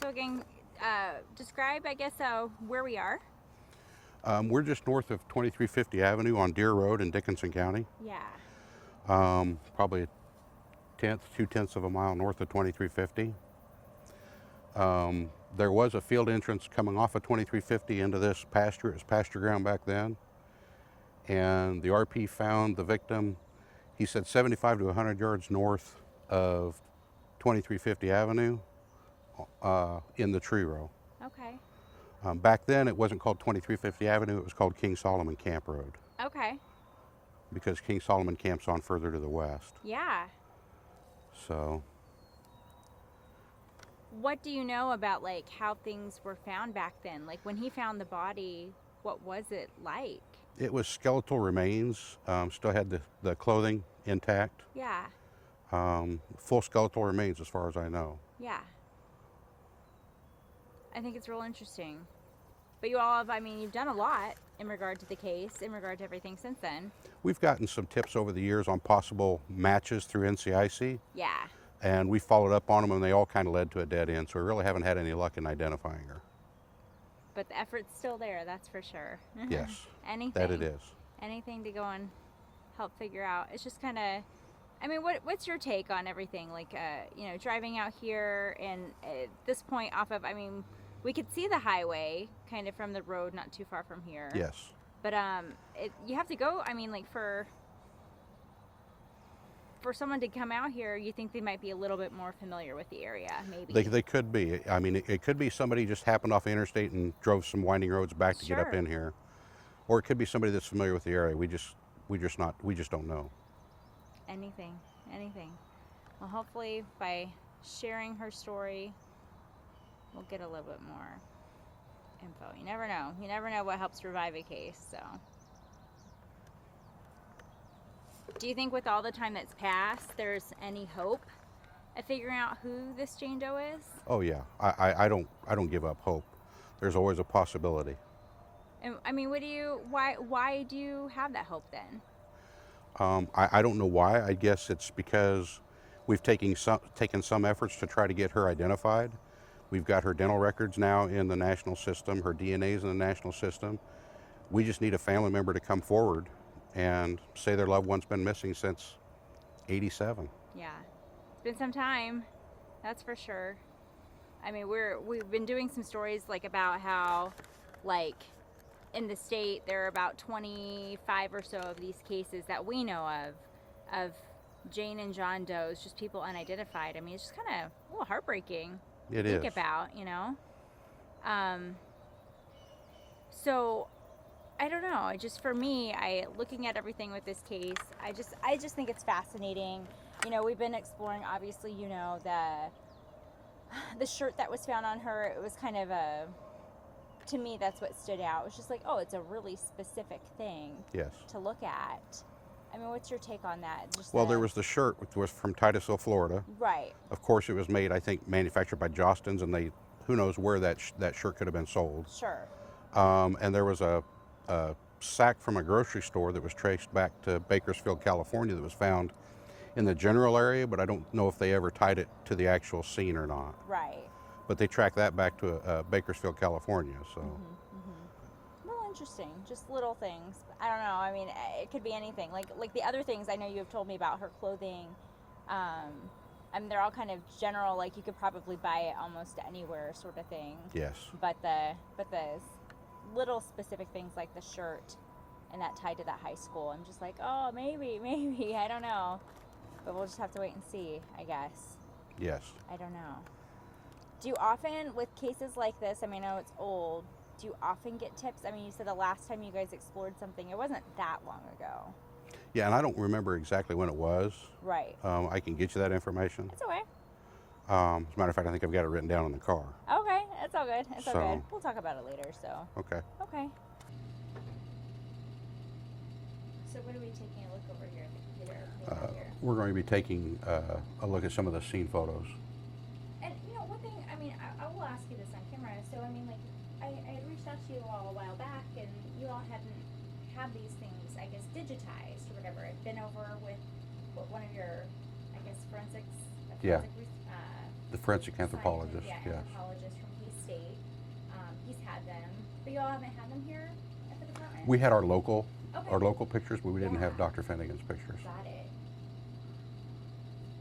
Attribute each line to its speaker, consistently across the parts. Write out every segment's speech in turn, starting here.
Speaker 1: So again, describe, I guess, where we are.
Speaker 2: We're just north of 2350 Avenue on Deer Road in Dickinson County.
Speaker 1: Yeah.
Speaker 2: Probably a tenth, 2/10 of a mile north of 2350. There was a field entrance coming off of 2350 into this pasture. It was pasture ground back then. And the RP found the victim, he said 75 to 100 yards north of 2350 Avenue in the tree row.
Speaker 1: Okay.
Speaker 2: Back then, it wasn't called 2350 Avenue, it was called King Solomon Camp Road
Speaker 1: Okay.
Speaker 2: because King Solomon Camp's on further to the west.
Speaker 1: Yeah.
Speaker 2: So,
Speaker 1: What do you know about like how things were found back then? Like when he found the body, what was it like?
Speaker 2: it was skeletal remains, still had the clothing intact.
Speaker 1: Yeah.
Speaker 2: Full skeletal remains as far as I know.
Speaker 1: Yeah. I think it's real interesting. But you all have, I mean, you've done a lot in regard to the case, in regard to everything since then.
Speaker 2: We've gotten some tips over the years on possible matches through NCIC,
Speaker 1: Yeah.
Speaker 2: and we followed up on them and they all kind of led to a dead end, so we really haven't had any luck in identifying her.
Speaker 1: But the effort's still there, that's for sure.
Speaker 2: Yes,
Speaker 1: Anything.
Speaker 2: that it is.
Speaker 1: Anything to go and help figure out. It's just kind of, I mean, what's your take on everything? Like, driving out here and at this point off of, I mean, we could see the highway kind of from the road not too far from here.
Speaker 2: Yes.
Speaker 1: But you have to go, I mean, like for someone to come out here, you think they might be a little bit more familiar with the area, maybe.
Speaker 2: They could be. I mean, it could be somebody just happened off the interstate and drove some winding roads back to get up
Speaker 1: Sure.
Speaker 2: in here, or it could be somebody that's familiar with the area. We just don't know.
Speaker 1: Anything. Well, hopefully by sharing her story, we'll get a little bit more info. You never know. You never know what helps revive a case, so. Do you think with all the time that's passed, there's any hope of figuring out who this Jane Doe is?
Speaker 2: Oh yeah, I don't give up hope. There's always a possibility.
Speaker 1: And I mean, why do you have that hope then?
Speaker 2: I don't know why. I guess it's because we've taken some efforts to try to get her identified. We've got her dental records now in the national system. Her DNA's in the national system. We just need a family member to come forward and say their loved one's been missing since '87.
Speaker 1: Yeah, it's been some time, that's for sure. I mean, we've been doing some stories like about how, like, in the state there are about 25 or so of these cases that we know of Jane and John Doe's, just people unidentified. I mean, it's just kind of a little heartbreaking
Speaker 2: It
Speaker 1: to think
Speaker 2: is.
Speaker 1: about, you know. So I don't know. For me, looking at everything with this case, I just think it's fascinating. You know, we've been exploring. Obviously, you know, the shirt that was found on her. It was kind of to me, that's what stood out. It was just like, oh, it's a really specific thing
Speaker 2: Yes.
Speaker 1: to look at. I mean, what's your take on that?
Speaker 2: Well, there was the shirt, which was from Titusville, Florida.
Speaker 1: Right.
Speaker 2: Of course, it was made, I think, manufactured by Jostens, and who knows where that shirt could have been sold.
Speaker 1: Sure.
Speaker 2: And there was a sack from a grocery store that was traced back to Bakersfield, California, that was found in the general area, but I don't know if they ever tied it to the actual scene or not.
Speaker 1: Right.
Speaker 2: But they tracked that back to Bakersfield, California. So.
Speaker 1: Well, interesting. Just little things. I don't know. I mean, it could be anything. Like the other things I know you have told me about her clothing. I mean, they're all kind of general. Like you could probably buy it almost anywhere, sort of thing.
Speaker 2: Yes.
Speaker 1: But the little specific things like the shirt and that tied to that high school, I'm just like, oh, maybe, I don't know. But we'll just have to wait and see, I guess.
Speaker 2: Yes.
Speaker 1: I don't know. Do you often, with cases like this, I mean, I know it's old, do you often get tips? I mean, you said the last time you guys explored something, it wasn't that long ago.
Speaker 2: Yeah, and I don't remember exactly when it was.
Speaker 1: Right.
Speaker 2: I can get you that information.
Speaker 1: It's okay.
Speaker 2: As a matter of fact, I think I've got it written down in the car.
Speaker 1: Okay, it's all good. It's all
Speaker 2: So-
Speaker 1: good. We'll talk about it later, so.
Speaker 2: Okay.
Speaker 1: Okay. So what are we taking a look over here at the computer? Here?
Speaker 2: We're going to be taking a look at some of the scene photos.
Speaker 1: And, you know, one thing, I mean, I will ask you this on camera. So, I mean, like, I had reached out to you all a while back, and you all hadn't had these things, I guess, digitized or whatever. I've been over with one of your, I guess, forensics.
Speaker 2: Yeah. The forensic anthropologist,
Speaker 1: Yeah,
Speaker 2: yes.
Speaker 1: anthropologist from K-State. He's had them, but y'all haven't had them here at the department?
Speaker 2: We had our
Speaker 1: Okay.
Speaker 2: local pictures, but we didn't have
Speaker 1: Yeah.
Speaker 2: Dr. Finnegan's pictures.
Speaker 1: Got it.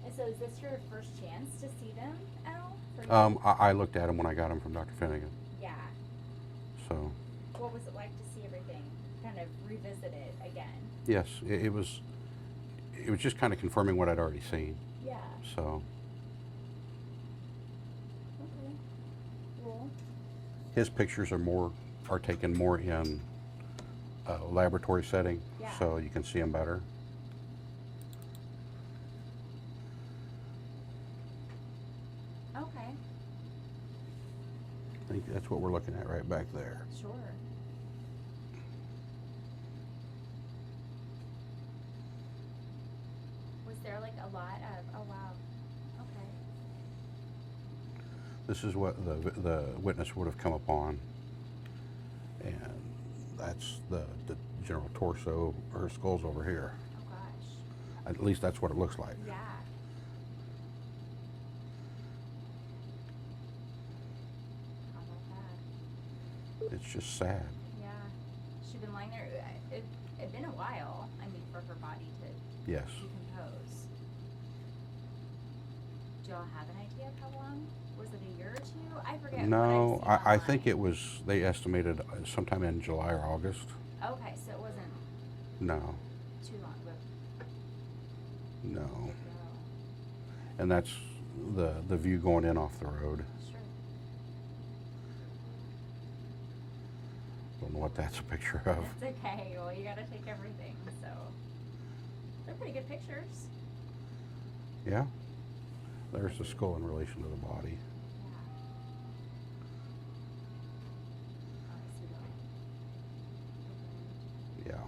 Speaker 1: And so is this your first chance to see them at all? For you?
Speaker 2: I looked at them when I got them from Dr. Finnegan.
Speaker 1: Yeah.
Speaker 2: So,
Speaker 1: What was it like to see everything kind of revisited again?
Speaker 2: yes, it was just kind of confirming what I'd already seen.
Speaker 1: Yeah.
Speaker 2: So,
Speaker 1: Okay. Cool.
Speaker 2: his pictures are taken more in a laboratory setting,
Speaker 1: Yeah.
Speaker 2: so you can see them better.
Speaker 1: Okay.
Speaker 2: I think that's what we're looking at right back there.
Speaker 1: Sure. Was there like a lot of, oh wow. Okay.
Speaker 2: This is what the witness would have come upon, and that's the general torso. Her skull's over here.
Speaker 1: Oh gosh.
Speaker 2: At least that's what it looks like.
Speaker 1: Yeah. How about that?
Speaker 2: It's just sad.
Speaker 1: Yeah. She'd been lying there. It'd been a while, I mean, for her body to
Speaker 2: Yes.
Speaker 1: decompose. Do y'all have an idea of how long? Was it a year or two? I forget.
Speaker 2: No,
Speaker 1: what I've seen
Speaker 2: I think
Speaker 1: online.
Speaker 2: it was, they estimated sometime in July or August.
Speaker 1: Okay, so it wasn't
Speaker 2: No,
Speaker 1: too long, but
Speaker 2: no.
Speaker 1: no.
Speaker 2: And that's the view going in off the road.
Speaker 1: Sure.
Speaker 2: Don't know what that's a picture of.
Speaker 1: That's okay. Well, you gotta take everything, so. They're pretty good pictures.
Speaker 2: Yeah. There's the skull in relation to the body.
Speaker 1: Yeah. Oh, I see that.
Speaker 2: Yeah.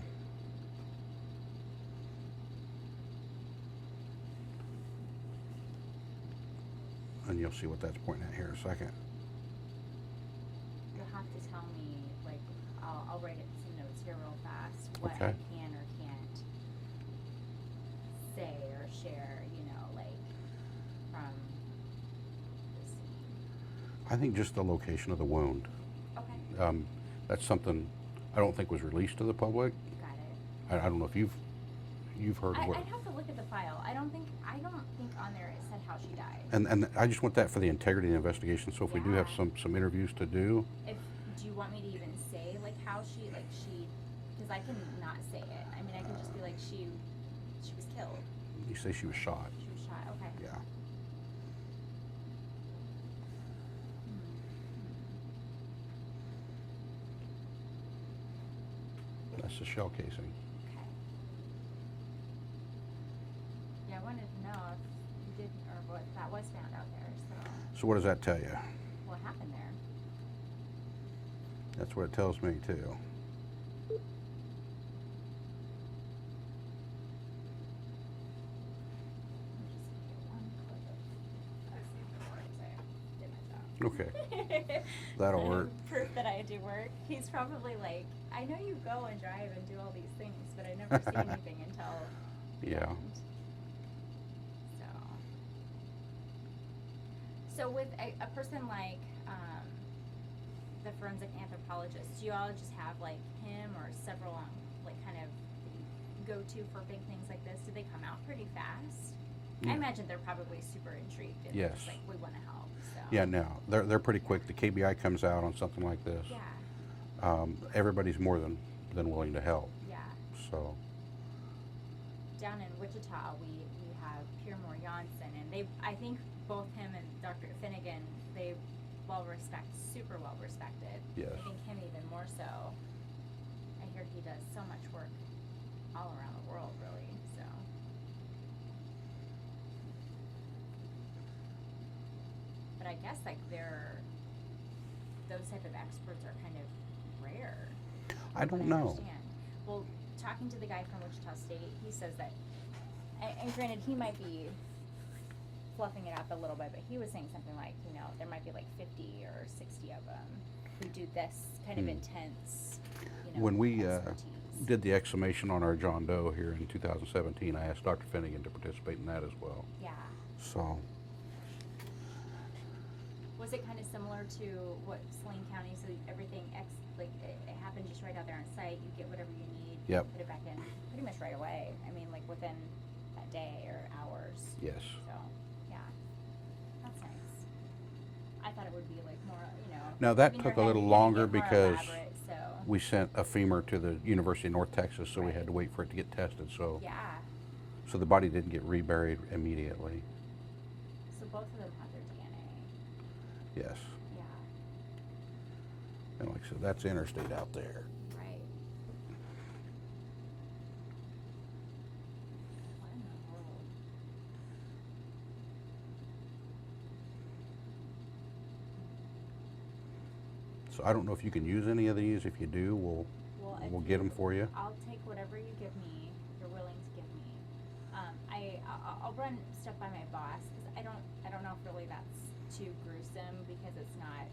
Speaker 2: And you'll see what that's pointing at here in a second.
Speaker 1: You'll have to tell me, like, I'll write it some notes here real fast, what
Speaker 2: Okay.
Speaker 1: I can or can't say or share, like, from the scene.
Speaker 2: I think just the location of the wound.
Speaker 1: Okay,
Speaker 2: That's something I don't think was released to the public.
Speaker 1: got it.
Speaker 2: I don't know if you've heard
Speaker 1: I'd
Speaker 2: what.
Speaker 1: have to look at the file. I don't think on there it said how she died.
Speaker 2: And I just want that for the integrity of the investigation. So if we do have
Speaker 1: Yeah.
Speaker 2: some interviews to do,
Speaker 1: Do you want me to even say, like, how she, because I can not say it. I mean, I can just be like, she was killed.
Speaker 2: you say she was shot.
Speaker 1: She was shot, okay.
Speaker 2: Yeah. That's the shell casing.
Speaker 1: Okay. Yeah, I wanted to know if you did, or what that was found out there, so
Speaker 2: So what does that tell you?
Speaker 1: what happened there?
Speaker 2: That's what it tells me too.
Speaker 1: Let me just get one clip of, I saved the work, so I did my job.
Speaker 2: Okay. That'll work.
Speaker 1: Proof that I do work. He's probably like, I know you go and drive and do all these things, but I never see anything until the
Speaker 2: Yeah.
Speaker 1: end. So with a person like the forensic anthropologist, do you all just have like him or several like kind of go-to for big things like this? Do they come out pretty fast?
Speaker 2: Yeah.
Speaker 1: I imagine they're probably super intrigued and they're just
Speaker 2: Yes.
Speaker 1: like, we want to help. So
Speaker 2: Yeah, no, they're pretty quick. The KBI comes out on something like this.
Speaker 1: Yeah.
Speaker 2: Everybody's more than willing to help.
Speaker 1: Yeah.
Speaker 2: So,
Speaker 1: Down in Wichita, we have Piermore Janssen, and I think both him and Dr. Finnegan, they super well respected.
Speaker 2: Yes.
Speaker 1: I think him even more so. I hear he does so much work all around the world, really. So. But I guess like those type of experts are kind of rare.
Speaker 2: I
Speaker 1: from
Speaker 2: don't
Speaker 1: what
Speaker 2: know.
Speaker 1: understand. Well, talking to the guy from Wichita State, he says that, and granted, he might be fluffing it up a little bit, but he was saying something like, there might be like 50 or 60 of them who do this kind of intense,
Speaker 2: When we
Speaker 1: expertise.
Speaker 2: did the exhumation on our John Doe here in 2017, I asked Dr. Finnegan to participate in that as well.
Speaker 1: Yeah.
Speaker 2: So,
Speaker 1: Was it kind of similar to what Saline County? So everything it happened just right out there on site. You get whatever you need.
Speaker 2: Yep.
Speaker 1: Put it back in pretty much right away. I mean, like within a day or hours.
Speaker 2: Yes.
Speaker 1: So yeah, that's nice. I thought it would be like more,
Speaker 2: Now that
Speaker 1: in your
Speaker 2: took a
Speaker 1: head,
Speaker 2: little
Speaker 1: you're gonna
Speaker 2: longer
Speaker 1: get more
Speaker 2: because
Speaker 1: elaborate, so
Speaker 2: we sent a femur to the University of North Texas, so we had
Speaker 1: Right.
Speaker 2: to wait for it to get tested. So,
Speaker 1: yeah.
Speaker 2: so the body didn't get reburied immediately.
Speaker 1: So both of them have their DNA.
Speaker 2: Yes.
Speaker 1: Yeah.
Speaker 2: And like I said, that's interstate out there.
Speaker 1: Right. What in the world?
Speaker 2: So I don't know if you can use any of these. If you do,
Speaker 1: Well, if
Speaker 2: we'll get them for you.
Speaker 1: I'll take whatever you give me. You're willing to give me. I'll run stuff by my boss because I don't know if really that's too gruesome because it's not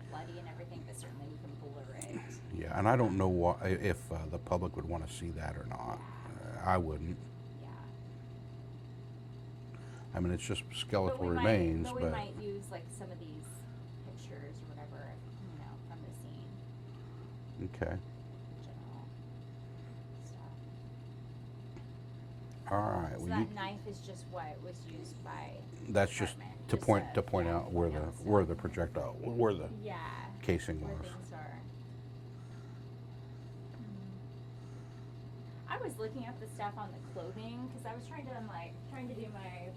Speaker 1: bloody and everything, but certainly we can blur it.
Speaker 2: Yeah, and I don't know if the public would want to see that or not. I wouldn't.
Speaker 1: Yeah.
Speaker 2: I mean, it's just skeletal
Speaker 1: But we
Speaker 2: remains,
Speaker 1: might, we might use like some of these pictures or whatever, from the scene.
Speaker 2: Okay.
Speaker 1: General stuff.
Speaker 2: All right.
Speaker 1: So
Speaker 2: Well,
Speaker 1: that knife is just what was used by.
Speaker 2: that's just
Speaker 1: department.
Speaker 2: to
Speaker 1: Just
Speaker 2: point
Speaker 1: yeah,
Speaker 2: out where the
Speaker 1: stuff.
Speaker 2: where the projectile, where the
Speaker 1: Yeah.
Speaker 2: casing
Speaker 1: Where
Speaker 2: was.
Speaker 1: things are. I was looking up the stuff on the clothing because I was trying to do my